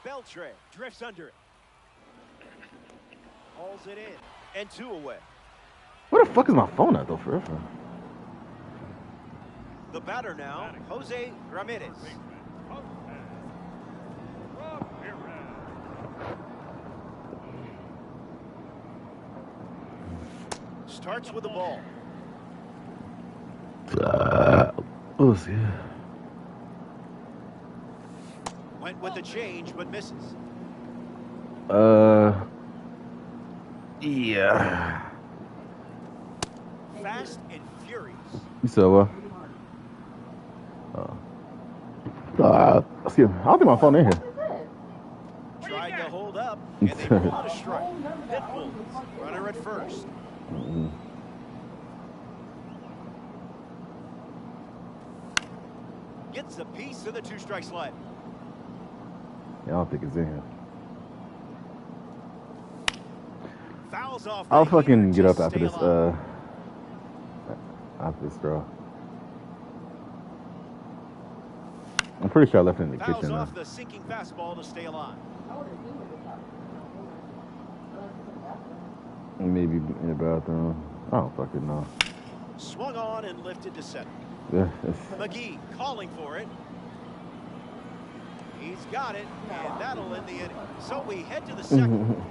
Beltre drifts under it. Hauls it in. And 2 away. Where the fuck is my phone at, though, forever? The batter now, Jose Ramirez. Starts with the ball. Oh, see. Went with the change, but misses. Yeah. Fast and furious. You said what? Excuse me. I don't think my phone in here. Tried to hold up, and they pulled a strike. Pitbull, runner at first. Gets a piece of the 2-strike slide. Yeah, I don't think it's in here. Fouls off. I'll fucking get up after this. After this throw. I'm pretty sure I left it in the kitchen. Off the sinking fastball to stay alive. Maybe in the bathroom. I don't fucking know. Swung on and lifted to center. Yeah. McGee calling for it. He's got it, and that'll end the inning. So we head to the second.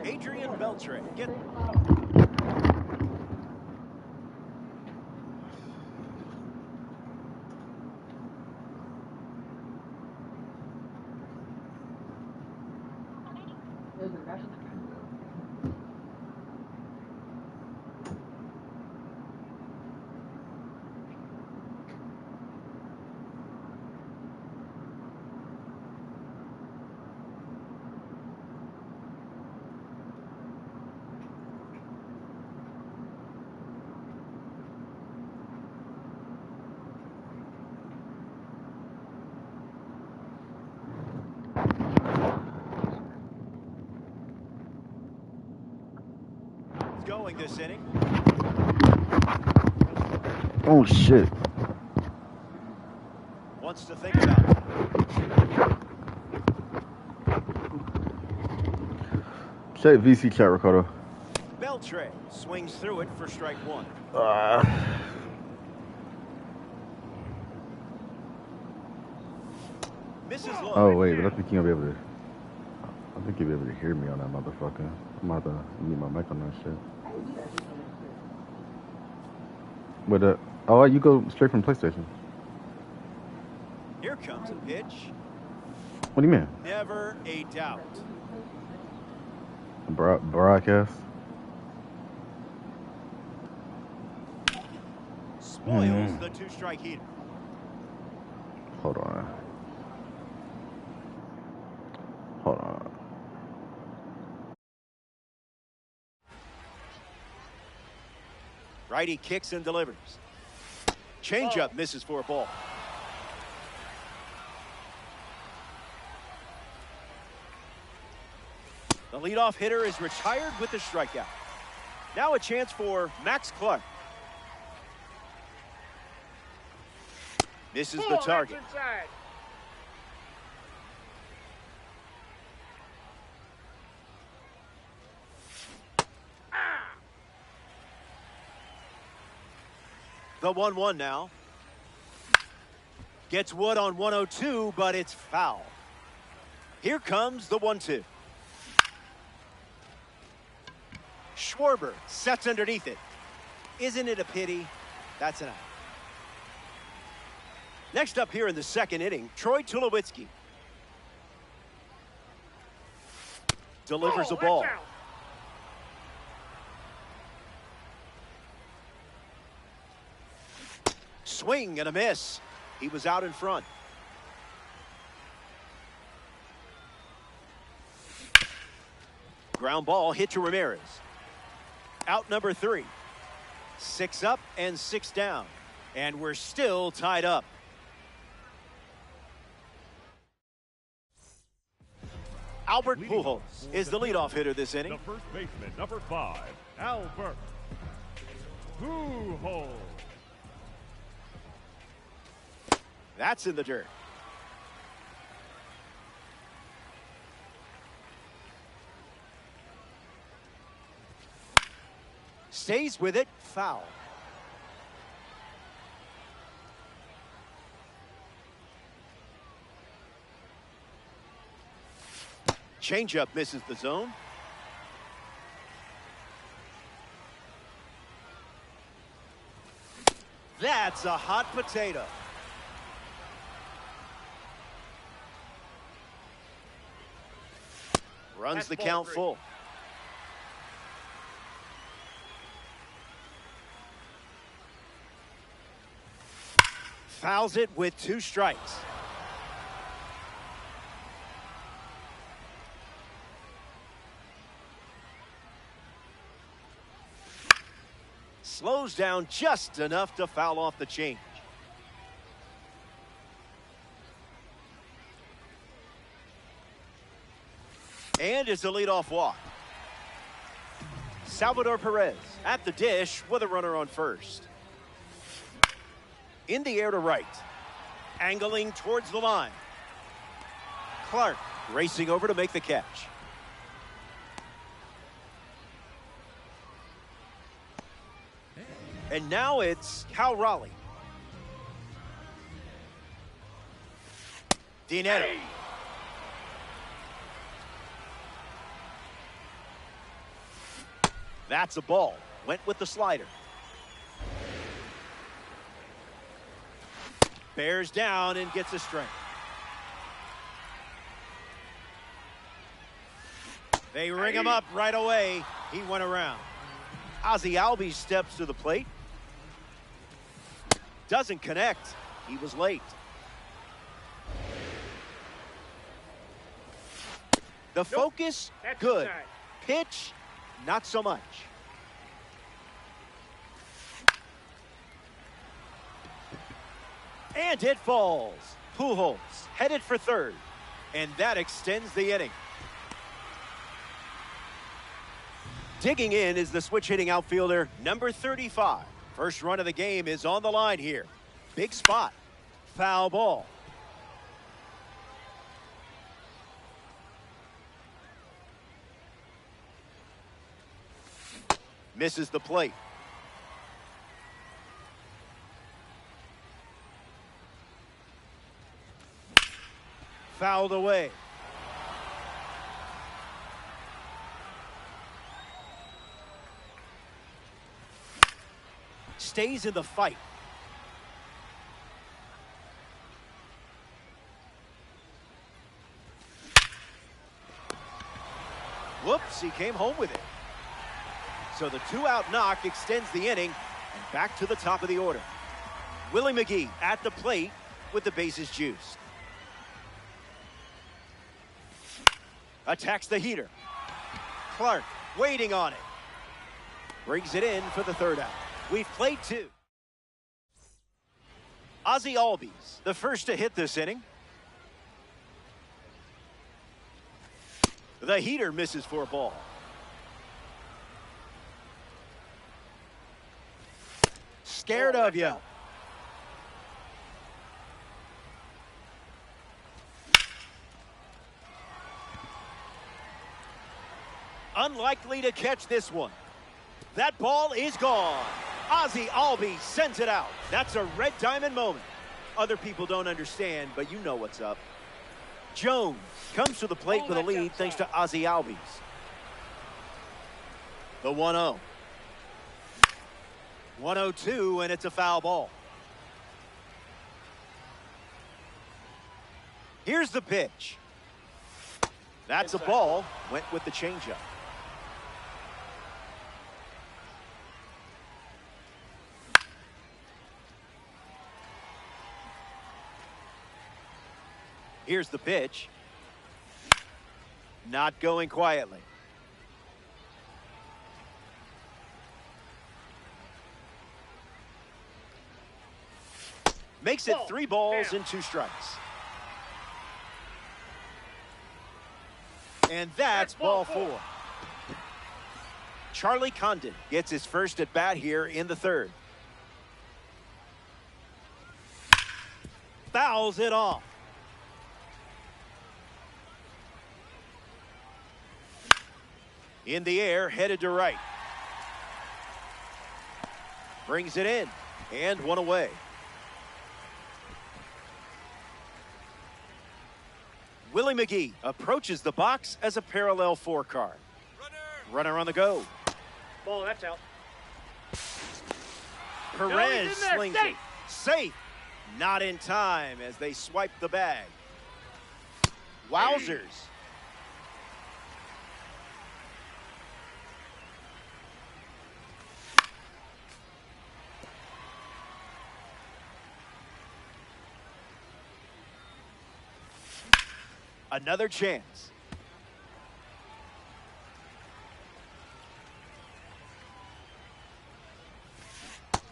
Adrian Beltre. Going this inning. Oh shit. Wants to think about it. Check VC chat, Ricardo. Beltre swings through it for strike 1. Misses low. Oh wait, but I think you'll be able to. I think you'll be able to hear me on that motherfucker. I'm about to need my mic on that shit. But oh, you go straight from PlayStation. Here comes a pitch. What do you mean? Never a doubt. Broadcast. Spoils the 2-strike heater. Hold on. Righty kicks and delivers. Changeup misses for a ball. The leadoff hitter is retired with the strikeout. Now a chance for Max Clark. Misses the target. The 1-1 now. Gets Wood on 102, but it's foul. Here comes the 1-2. Schwarber sets underneath it. Isn't it a pity? That's an out. Next up here in the second inning, Troy Tulowitzki. Delivers a ball. Swing and a miss. He was out in front. Ground ball hit to Ramirez. Out number 3. 6 up and 6 down. And we're still tied up. Albert Pujols is the leadoff hitter this inning. The first baseman, number 5, Albert Pujols. That's in the dirt. Stays with it, foul. Changeup misses the zone. That's a hot potato. Runs the count full. Fouls it with 2 strikes. Slows down just enough to foul off the change. And it's a leadoff walk. Salvador Perez at the dish with a runner on first. In the air to right. Angling towards the line. Clark racing over to make the catch. And now it's Cal Raleigh. DiNetto. That's a ball. Went with the slider. Bears down and gets a strike. They ring him up right away. He went around. Ozzie Albies steps to the plate. Doesn't connect. He was late. The focus, good. Pitch, not so much. And it falls. Pujols headed for third. And that extends the inning. Digging in is the switch-hitting outfielder, number 35. First run of the game is on the line here. Big spot. Foul ball. Misses the plate. Fouled away. Stays in the fight. Whoops, he came home with it. So the 2-out knock extends the inning and back to the top of the order. Willie McGee at the plate with the bases juiced. Attacks the heater. Clark waiting on it. Brings it in for the 3rd out. We've played 2. Ozzie Albies, the first to hit this inning. The heater misses for a ball. Scared of you. Unlikely to catch this one. That ball is gone. Ozzie Albies sends it out. That's a red diamond moment. Other people don't understand, but you know what's up. Jones comes to the plate with a lead thanks to Ozzie Albies. The 1-0. 1-0-2, and it's a foul ball. Here's the pitch. That's a ball. Went with the changeup. Here's the pitch. Not going quietly. Makes it 3 balls and 2 strikes. And that's ball 4. Charlie Condon gets his first at bat here in the 3rd. Fouls it off. In the air, headed to right. Brings it in, and one away. Willie McGee approaches the box as a parallel 4 card. Runner on the go. Ball, that's out. Perez slings it. Safe. Not in time as they swipe the bag. Wowzers. Another chance.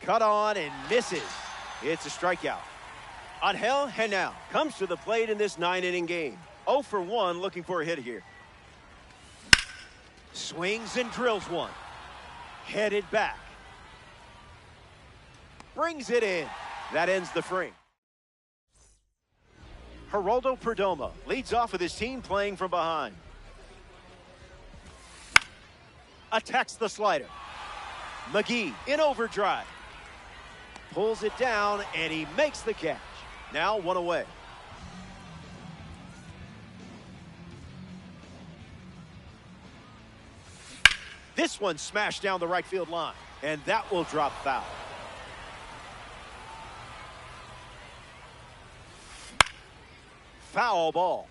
Cut on and misses. It's a strikeout. Angel Henao comes to the plate in this 9-inning game. 0 for 1, looking for a hit here. Swings and drills one. Headed back. Brings it in. That ends the frame. Geraldo Perdomo leads off with his team playing from behind. Attacks the slider. McGee in overdrive. Pulls it down, and he makes the catch. Now 1 away. This one smashed down the right field line, and that will drop foul. Foul ball.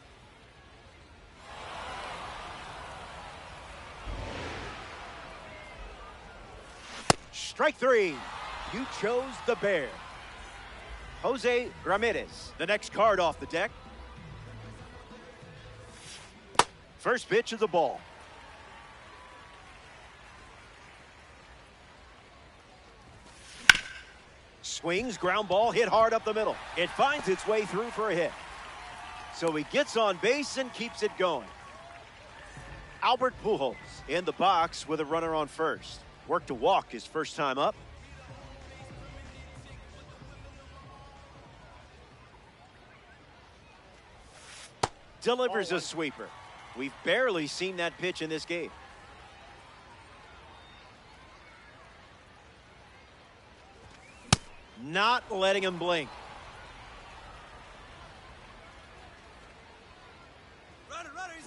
Strike 3. You chose the bear. Jose Ramirez, the next card off the deck. First pitch of the ball. Swings, ground ball, hit hard up the middle. It finds its way through for a hit. So he gets on base and keeps it going. Albert Pujols in the box with a runner on first. Worked to walk his first time up. Delivers a sweeper. We've barely seen that pitch in this game. Not letting him blink.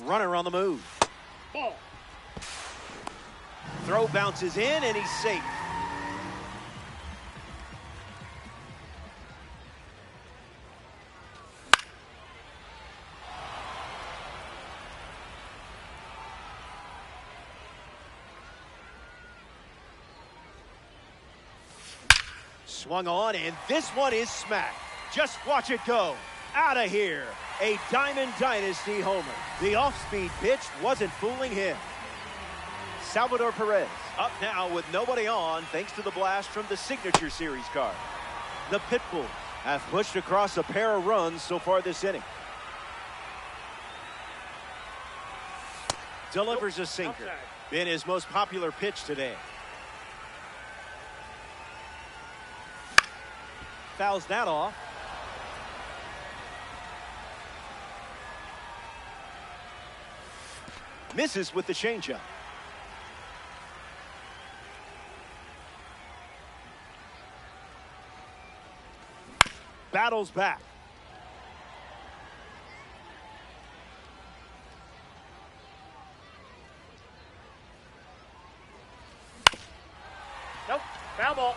Runner on the move. Ball. Throw bounces in, and he's safe. Swung on, and this one is smacked. Just watch it go. Out of here. A Diamond Dynasty homer. The off-speed pitch wasn't fooling him. Salvador Perez up now with nobody on thanks to the blast from the Signature Series card. The Pitbulls have pushed across a pair of runs so far this inning. Delivers a sinker. Been his most popular pitch today. Fouls that off. Misses with the changeup. Battles back. Nope. Foul ball.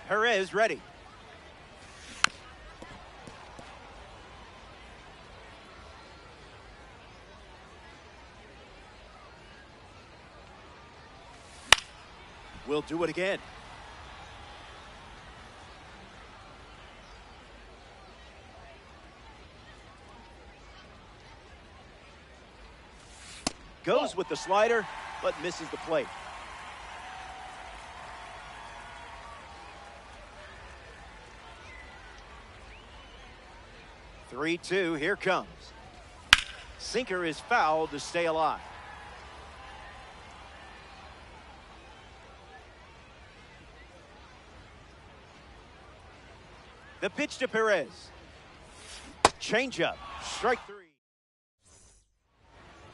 Perez ready. We'll do it again. Goes with the slider, but misses the plate. Three-two, here comes. Sinker is fouled to stay alive. The pitch to Perez. Changeup. Strike 3.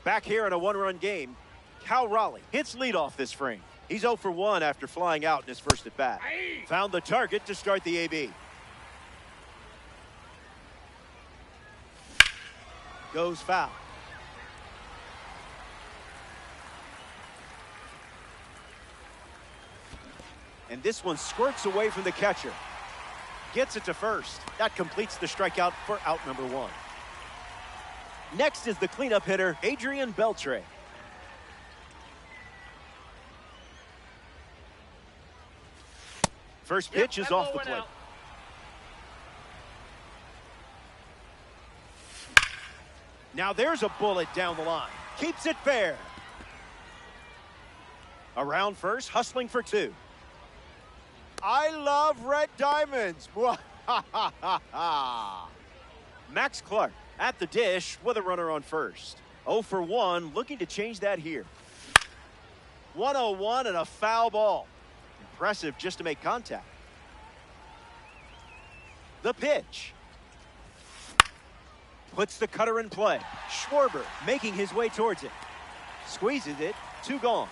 Back here in a one-run game. Cal Raleigh hits leadoff this frame. He's 0 for 1 after flying out in his first at bat. Found the target to start the AB. Goes foul. And this one squirts away from the catcher. Gets it to first. That completes the strikeout for out number 1. Next is the cleanup hitter, Adrian Beltre. First pitch is off the plate. Now there's a bullet down the line. Keeps it fair. Around first, hustling for 2. I love red diamonds. Max Clark at the dish with a runner on first. 0 for 1, looking to change that here. 1-0-1 and a foul ball. Impressive just to make contact. The pitch. Puts the cutter in play. Schwarber making his way towards it. Squeezes it. 2 gone.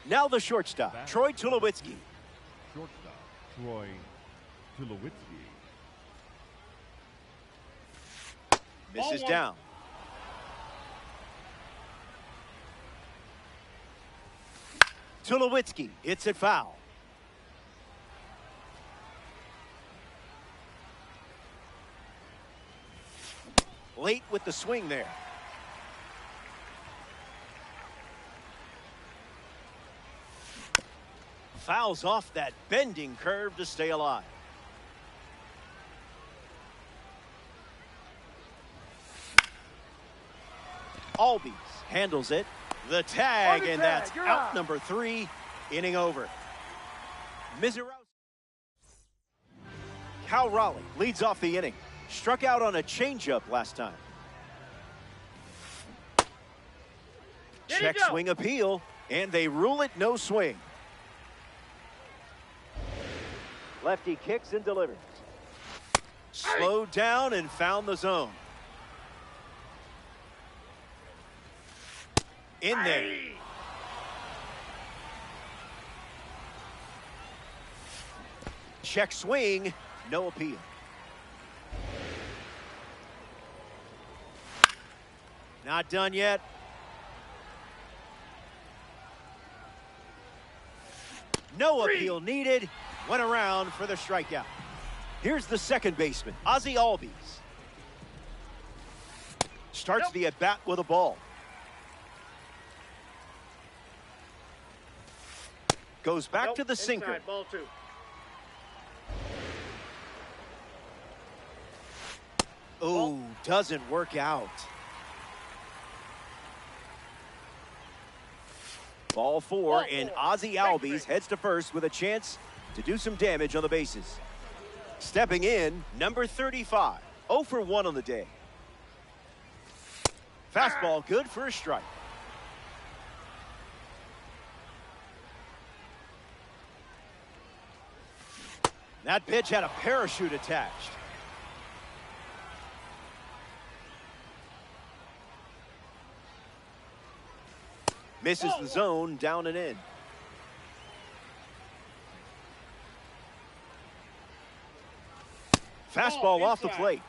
Now the shortstop, Troy Tulowitzki. Shortstop, Troy Tulowitzki. Misses down. Tulowitzki hits it foul. Late with the swing there. Fouls off that bending curve to stay alive. Albies handles it. The tag, and that's out number 3. Inning over. Mizarowski. Cal Raleigh leads off the inning. Struck out on a changeup last time. Check swing appeal, and they rule it no swing. Lefty kicks and delivers. Slowed down and found the zone. In there. Check swing, no appeal. Not done yet. No appeal needed. Went around for the strikeout. Here's the second baseman, Ozzie Albies. Starts the at-bat with a ball. Goes back to the sinker. Inside, ball 2. Oh, doesn't work out. Ball 4, and Ozzie Albies heads to first with a chance to do some damage on the bases. Stepping in, number 35. 0 for 1 on the day. Fastball good for a strike. That pitch had a parachute attached. Misses the zone, down and in. Fastball off the plate.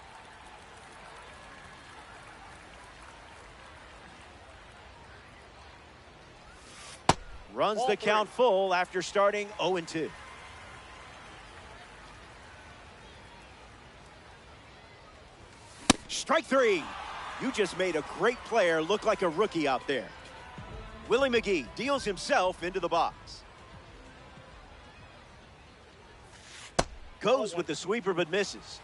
Runs the count full after starting 0-2. Strike 3. You just made a great player look like a rookie out there. Willie McGee deals himself into the box. Goes with the sweeper but misses.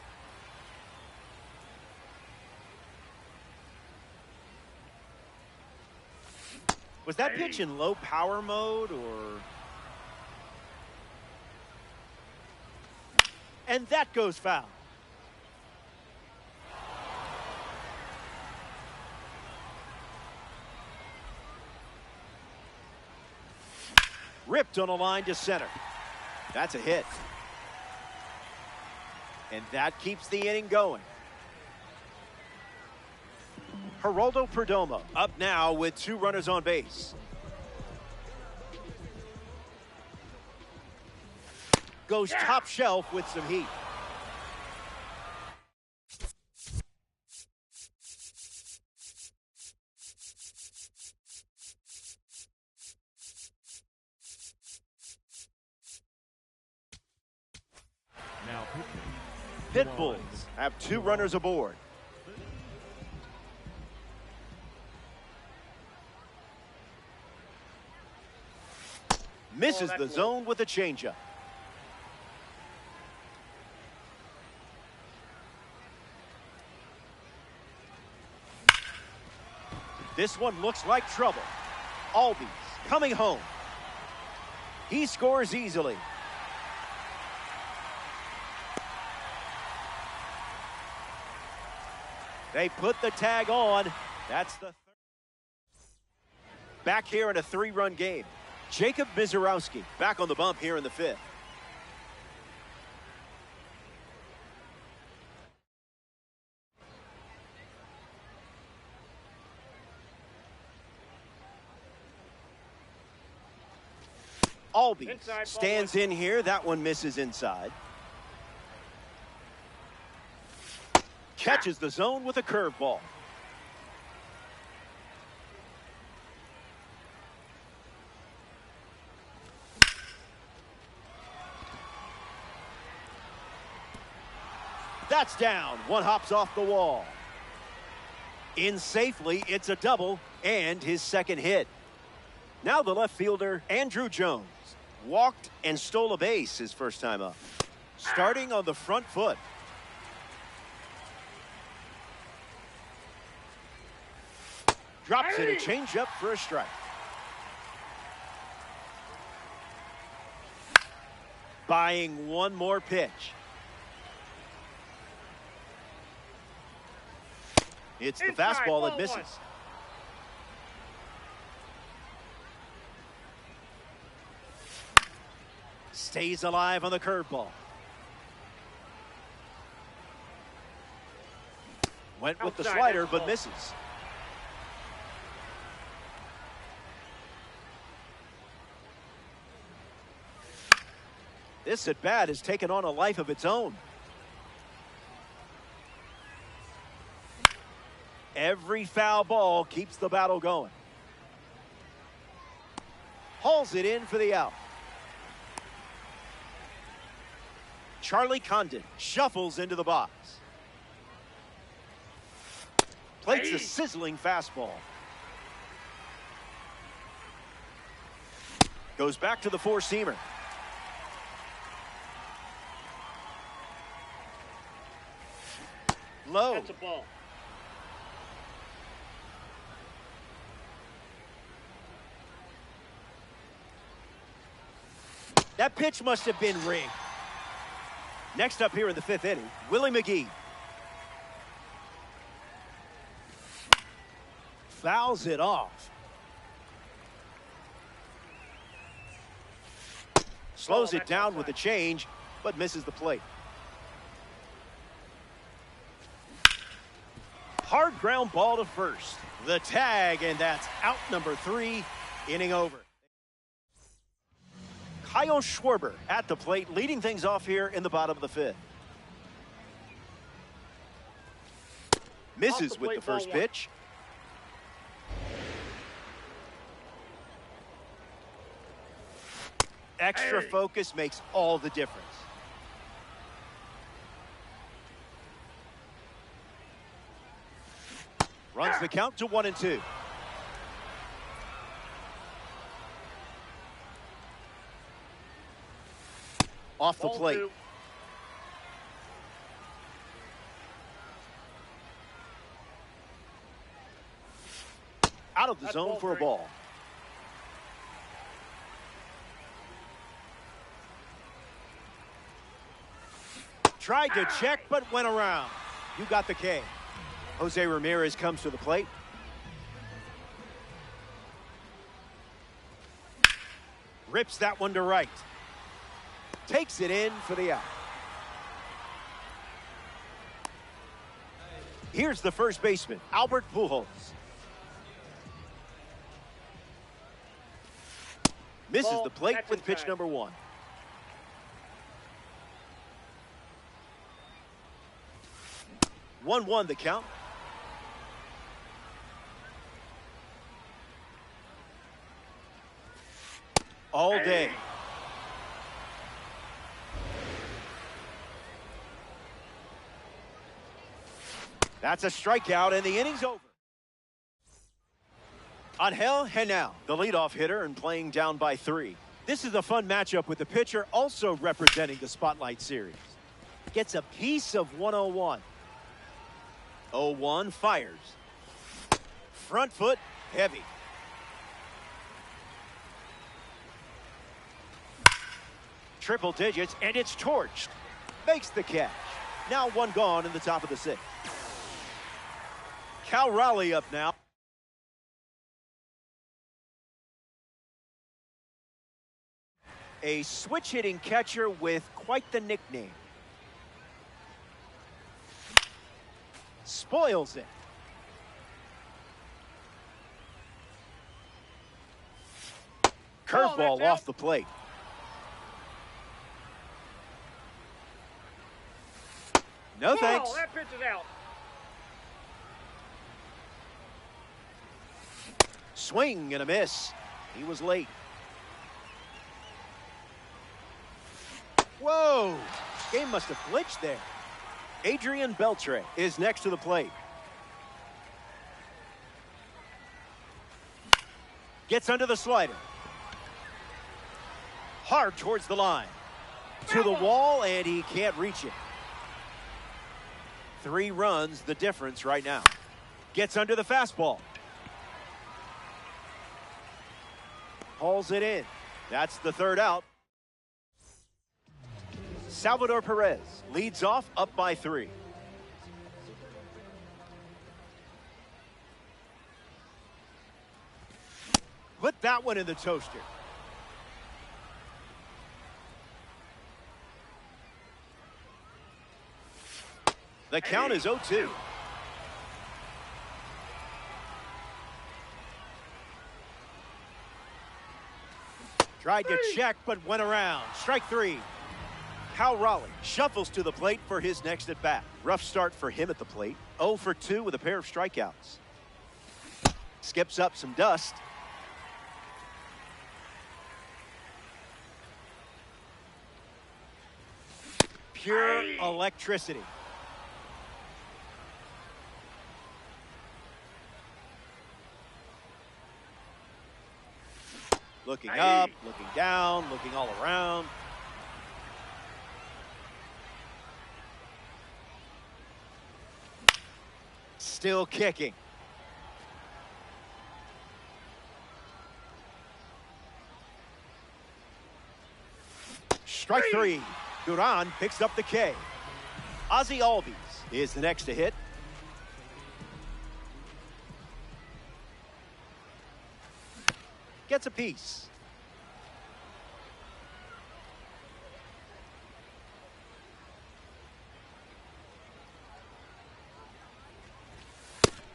Was that pitch in low power mode or? And that goes foul. Ripped on a line to center. That's a hit. And that keeps the inning going. Geraldo Perdomo up now with 2 runners on base. Goes top shelf with some heat. Now pitching. Pit Bulls have 2 runners aboard. Misses the zone with a changeup. This one looks like trouble. Albies coming home. He scores easily. They put the tag on. That's the third. Back here in a 3-run game. Jacob Mizorowski back on the bump here in the 5th. Albies stands in here. That one misses inside. Catches the zone with a curveball. That's down. One hops off the wall. In safely, it's a double and his second hit. Now the left fielder, Andrew Jones, walked and stole a base his first time up. Starting on the front foot. Drops in a changeup for a strike. Buying one more pitch. It's the fastball that misses. Stays alive on the curveball. Went with the slider, but misses. This at-bat has taken on a life of its own. Every foul ball keeps the battle going. Hauls it in for the out. Charlie Condon shuffles into the box. Plates a sizzling fastball. Goes back to the 4-seamer. Low. That's a ball. That pitch must have been rigged. Next up here in the 5th inning, Willie McGee. Fouls it off. Slows it down with a change, but misses the plate. Hard ground ball to first. The tag, and that's out number 3, inning over. Kyle Schwarber at the plate, leading things off here in the bottom of the 5th. Misses with the first pitch. Extra focus makes all the difference. Runs the count to 1-2. Off the plate. Out of the zone for a ball. Tried to check, but went around. You got the K. Jose Ramirez comes to the plate. Rips that one to right. Takes it in for the out. Here's the first baseman, Albert Pujols. Misses Ball, the plate that's with pitch inside. number 1. One the count. All day. That's a strikeout, and the inning's over. Angel Henao, the leadoff hitter and playing down by 3. This is a fun matchup with the pitcher also representing the Spotlight Series. Gets a piece of 101. 0-1 fires. Front foot heavy. Triple digits, and it's torched. Makes the catch. Now 1 gone in the top of the 6th. Cal Raleigh up now. A switch-hitting catcher with quite the nickname. Spoils it. Curveball that's out. off the plate. No thanks. Oh, that pitch is out. Swing and a miss. He was late. Whoa! Game must have glitched there. Adrian Beltre is next to the plate. Gets under the slider. Hard towards the line. To the wall, and he can't reach it. 3 runs the difference right now. Gets under the fastball. Hauls it in. That's the 3rd out. Salvador Perez leads off up by 3. Put that one in the toaster. The count is 0-2. Tried to check, but went around. Strike 3. Cal Raleigh shuffles to the plate for his next at-bat. Rough start for him at the plate. 0 for 2 with a pair of strikeouts. Skips up some dust. Pure electricity. Looking up, looking down, looking all around. Still kicking. Strike 3. Duran picks up the K. Ozzie Albies is the next to hit. Gets a piece.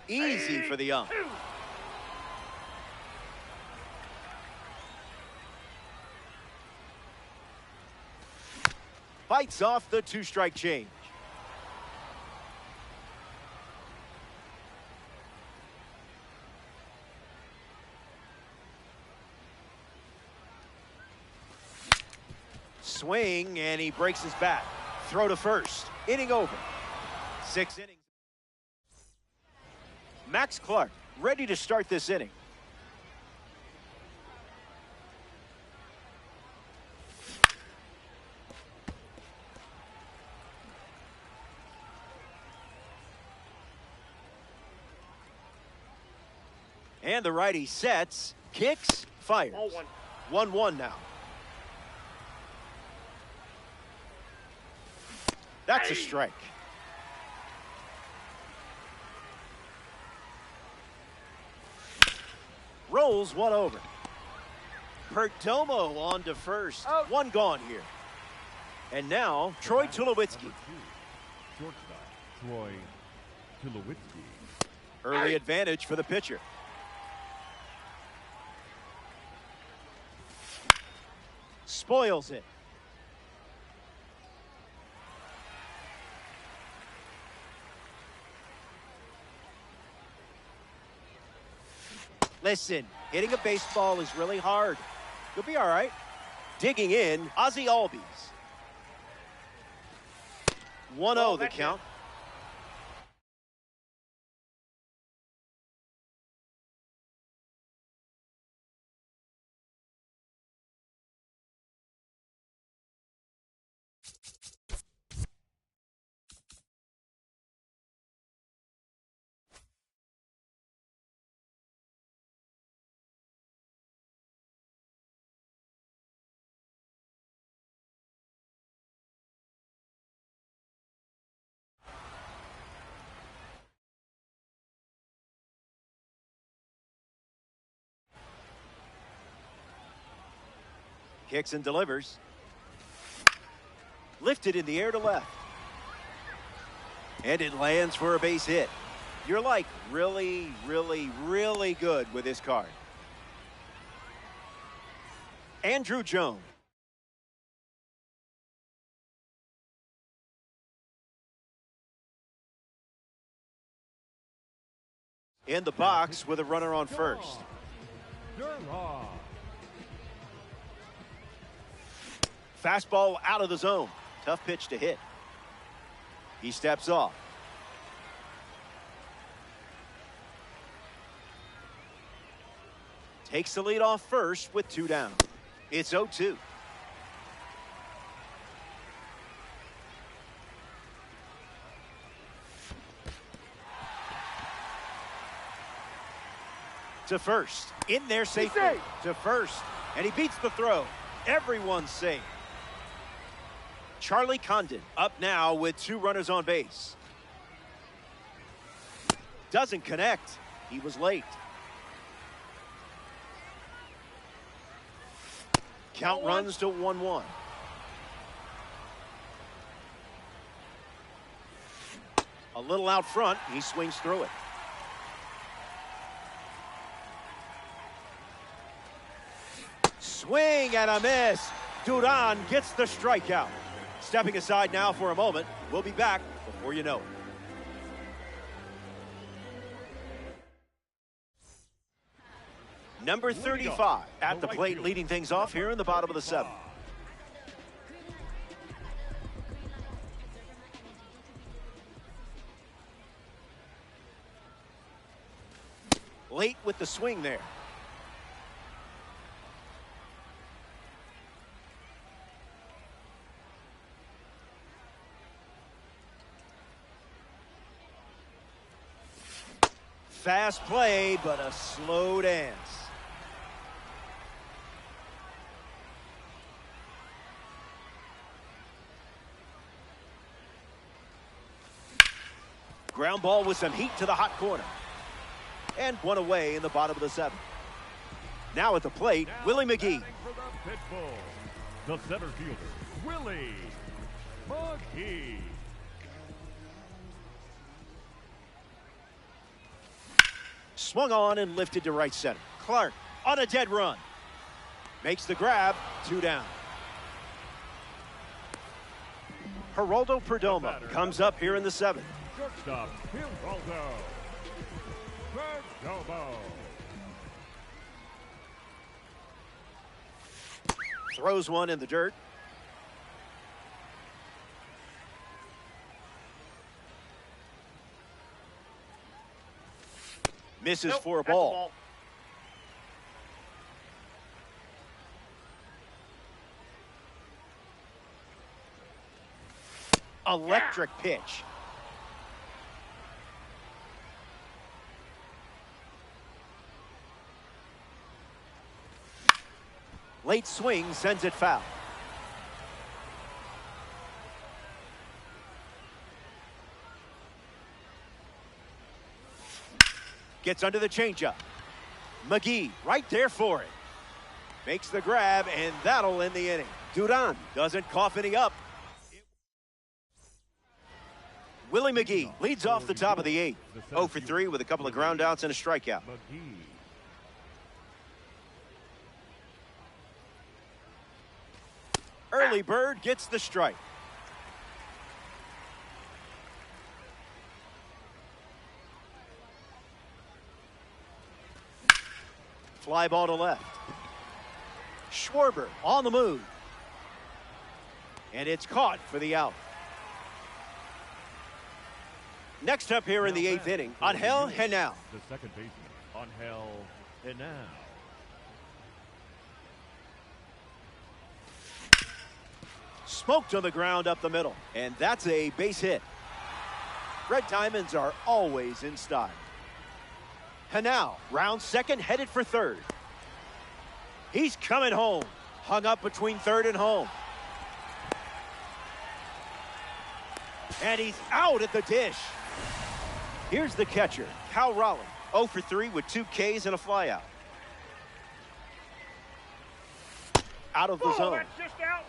Easy for the ump. Bites off the 2-strike change. Swing, and he breaks his bat. Throw to first. Inning over. 6 innings. Max Clark ready to start this inning. And the righty sets, kicks, fires. 1-1 now. That's a strike. Rolls one over. Perdomo on to first. Out. 1 gone here. And now, Troy Tulowitzki. Number 2, shortstop, Troy Tulowitzki. Early advantage for the pitcher. Spoils it. Listen, hitting a baseball is really hard. You'll be all right. Digging in, Ozzy Albies. 1-0 the count. Kicks and delivers. Lifted in the air to left. And it lands for a base hit. You're like really, really, really good with this card. Andrew Jones. In the box with a runner on first. Durham. Fastball out of the zone. Tough pitch to hit. He steps off. Takes the lead off first with 2 down. It's 0-2. To first. In there safely. To first. And he beats the throw. Everyone's safe. Charlie Condon up now with 2 runners on base. Doesn't connect. He was late. Count runs to 1-1. A little out front. He swings through it. Swing and a miss. Duran gets the strikeout. Stepping aside now for a moment. We'll be back before you know it. Number 35 at the plate, leading things off here in the bottom of the 7th. Late with the swing there. Fast play, but a slow dance. Ground ball with some heat to the hot corner. And 1 away in the bottom of the 7th. Now at the plate, Willie McGee. The center fielder, Willie McGee. Swung on and lifted to right center. Clark on a dead run. Makes the grab, 2 down. Geraldo Perdomo comes up here in the 7th. Shortstop, Geraldo Perdomo. Throws one in the dirt. Misses for a ball. Electric pitch. Late swing sends it foul. Gets under the changeup. McGee right there for it. Makes the grab, and that'll end the inning. Duran doesn't cough any up. Willie McGee leads off the top of the 8th. 0 for 3 with a couple of ground outs and a strikeout. McGee. Early bird gets the strike. Fly ball to left. Schwarber on the move. And it's caught for the out. Next up here in the 8th inning, Angel Henao. The second baseman, Angel Henao. Smoked on the ground up the middle. And that's a base hit. Red Diamonds are always in style. Henao, round second, headed for third. He's coming home. Hung up between third and home. And he's out at the dish. Here's the catcher, Cal Raleigh. 0 for 3 with 2 Ks and a flyout. Out of the zone. That's just out.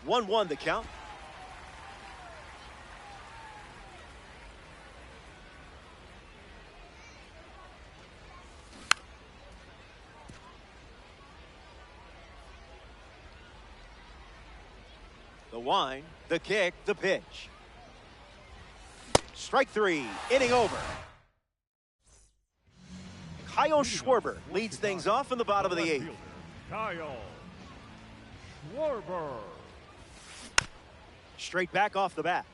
One the count. The wind, the kick, the pitch. Strike 3, inning over. Kyle Schwarber leads things off in the bottom of the 8th. Kyle Schwarber. Straight back off the bat.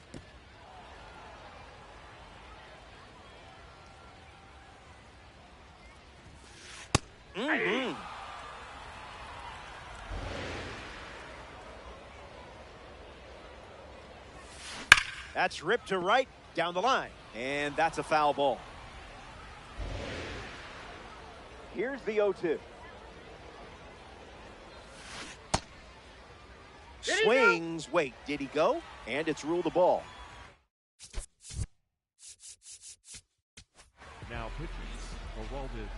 That's ripped to right, down the line. And that's a foul ball. Here's the 0-2. Swings. Wait, did he go? And it's ruled a ball. Now pitching for Waldis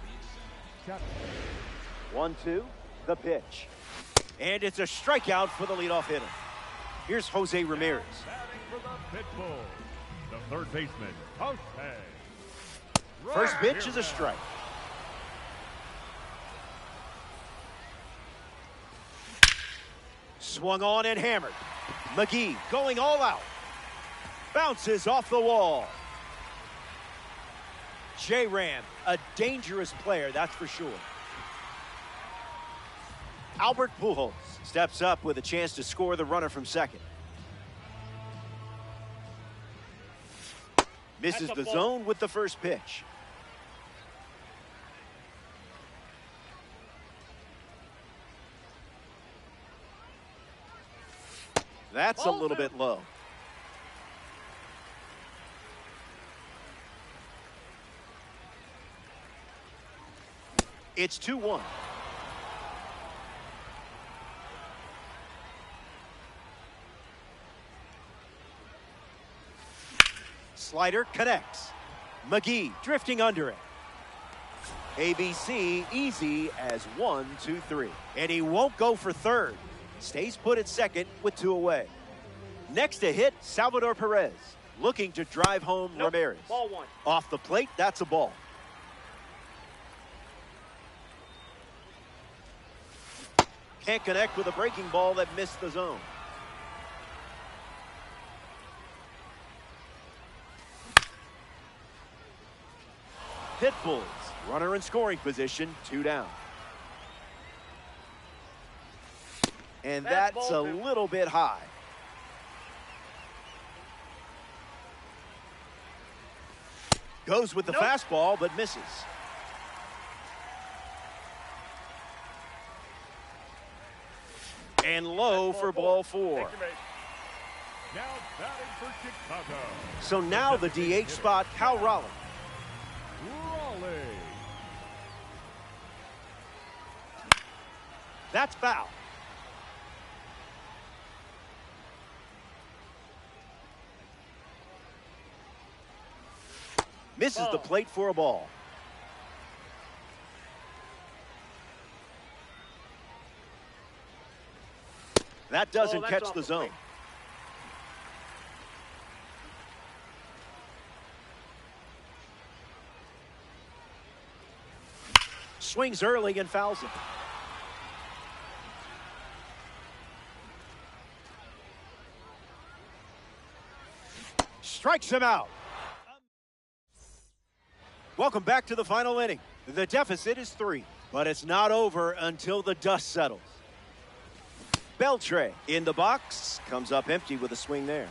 Chapman. 1-2, the pitch. And it's a strikeout for the leadoff hitter. Here's Jose Ramirez. Batting for the Pitbull, the third baseman, Jose. First pitch is a strike. Swung on and hammered. McGee going all out. Bounces off the wall. J-Ram, a dangerous player, that's for sure. Albert Pujols steps up with a chance to score the runner from second. Misses the zone with the first pitch. That's a little bit low. It's 2-1. Slider connects. McGee drifting under it. ABC easy as 1, 2, 3. And he won't go for third. Stays put at second with 2 away. Next to hit, Salvador Perez. Looking to drive home Ramirez. Ball 1. Off the plate, that's a ball. Can't connect with a breaking ball that missed the zone. Pitbulls, runner in scoring position, 2 down. And that's a little bit high. Goes with the fastball, but misses. And low for ball 4. Now batting for Chicago. So now the DH spot, Cal Raleigh. Raleigh. That's foul. Misses the plate for a ball. That doesn't that's catch off the the zone. plate. Swings early and fouls him. Strikes him out. Welcome back to the final inning. The deficit is 3, but it's not over until the dust settles. Beltre in the box, comes up empty with a swing there.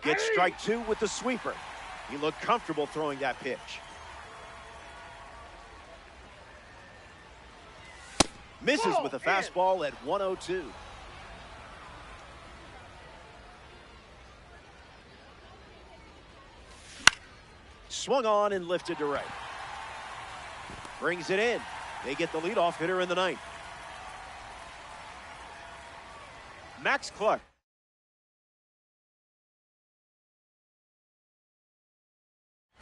Gets strike 2 with the sweeper. He looked comfortable throwing that pitch. Misses with a fastball at 102. Swung on and lifted to right. Brings it in. They get the leadoff hitter in the ninth. Max Clark.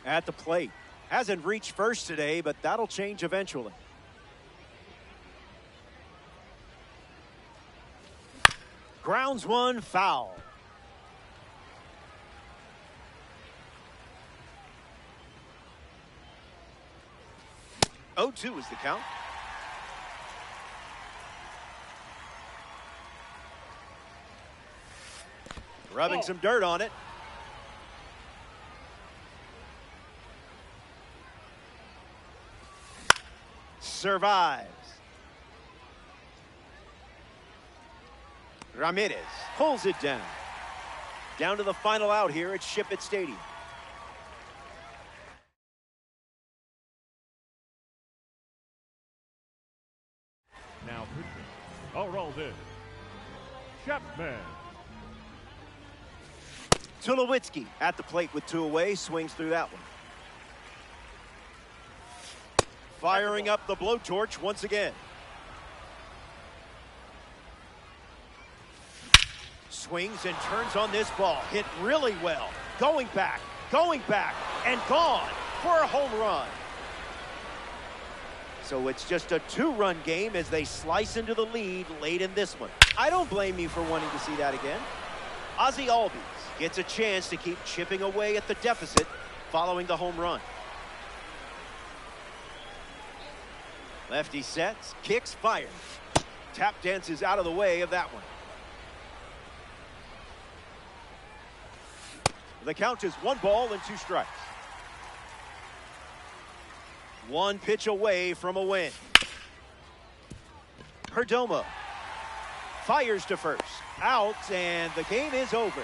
At the plate. Hasn't reached first today, but that'll change eventually. Grounds one, foul. Oh, 2 is the count. Rubbing some dirt on it. Survives. Ramirez pulls it down. Down to the final out here at Ship-It Stadium. Now pitching. Araldin. Chapman. Tulowitzki at the plate with 2 away. Swings through that one. Firing up the blowtorch once again. Swings and turns on this ball. Hit really well. Going back, and gone for a home run. So it's just a 2-run game as they slice into the lead late in this one. I don't blame you for wanting to see that again. Ozzie Albies gets a chance to keep chipping away at the deficit following the home run. Lefty sets, kicks, fires. Tap dances out of the way of that one. The count is 1 ball and 2 strikes. 1 pitch away from a win. Perdomo fires to first. Out, and the game is over.